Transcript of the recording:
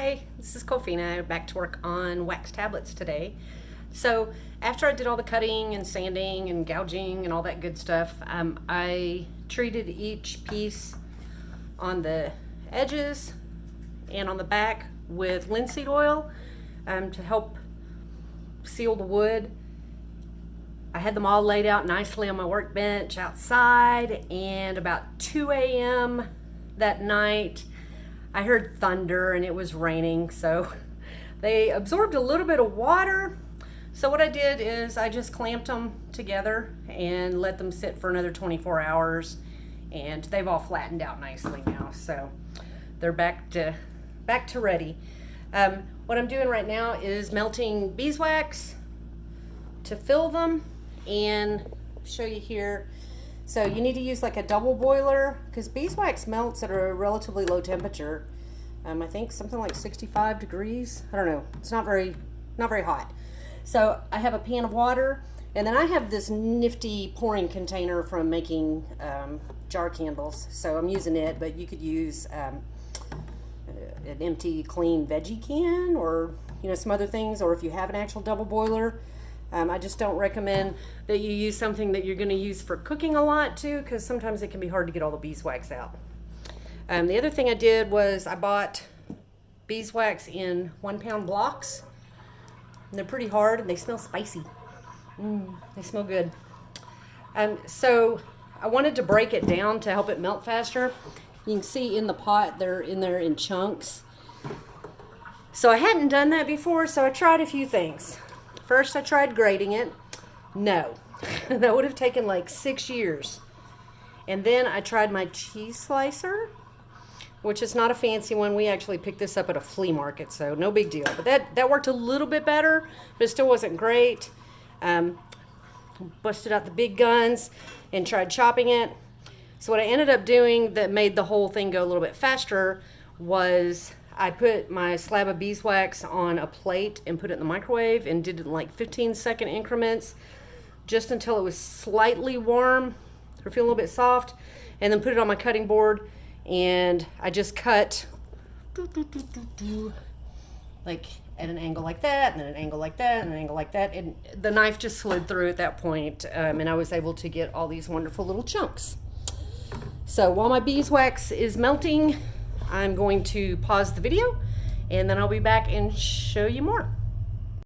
Hi, this is Kofina, back to work on wax tablets today. So after I did all the cutting and sanding and gouging and all that good stuff, I treated each piece on the edges and on the back with linseed oil to help seal the wood. I had them all laid out nicely on my workbench outside, and about 2 a.m. that night I heard thunder and it was raining, so they absorbed a little bit of water. So what I did is I just clamped them together and let them sit for another 24 hours, and they've all flattened out nicely now, so they're back to ready. What I'm doing right now is melting beeswax to fill them, and show you here. So you need to use like a double boiler because beeswax melts at a relatively low temperature. I think something like 65 degrees. I don't know. It's not very hot. So I have a pan of water, and then I have this nifty pouring container from making jar candles. So I'm using it, but you could use an empty clean veggie can, or some other things, or if you have an actual double boiler. I just don't recommend that you use something that you're going to use for cooking a lot too, because sometimes it can be hard to get all the beeswax out. The other thing I did was I bought beeswax in 1-pound blocks. And they're pretty hard and they smell spicy. They smell good. So I wanted to break it down to help it melt faster. You can see in the pot they're in there in chunks. So I hadn't done that before, so I tried a few things. First, I tried grating it. No, that would have taken like 6 years. And then I tried my cheese slicer, which is not a fancy one. We actually picked this up at a flea market, so no big deal. But that worked a little bit better, but it still wasn't great. Busted out the big guns and tried chopping it. So what I ended up doing that made the whole thing go a little bit faster was I put my slab of beeswax on a plate and put it in the microwave and did it in like 15-second increments just until it was slightly warm or feel a little bit soft, and then put it on my cutting board, and I just cut like at an angle like that, and at an angle like that, and an angle like that, and the knife just slid through at that point, and I was able to get all these wonderful little chunks. So while my beeswax is melting, I'm going to pause the video, and then I'll be back and show you more.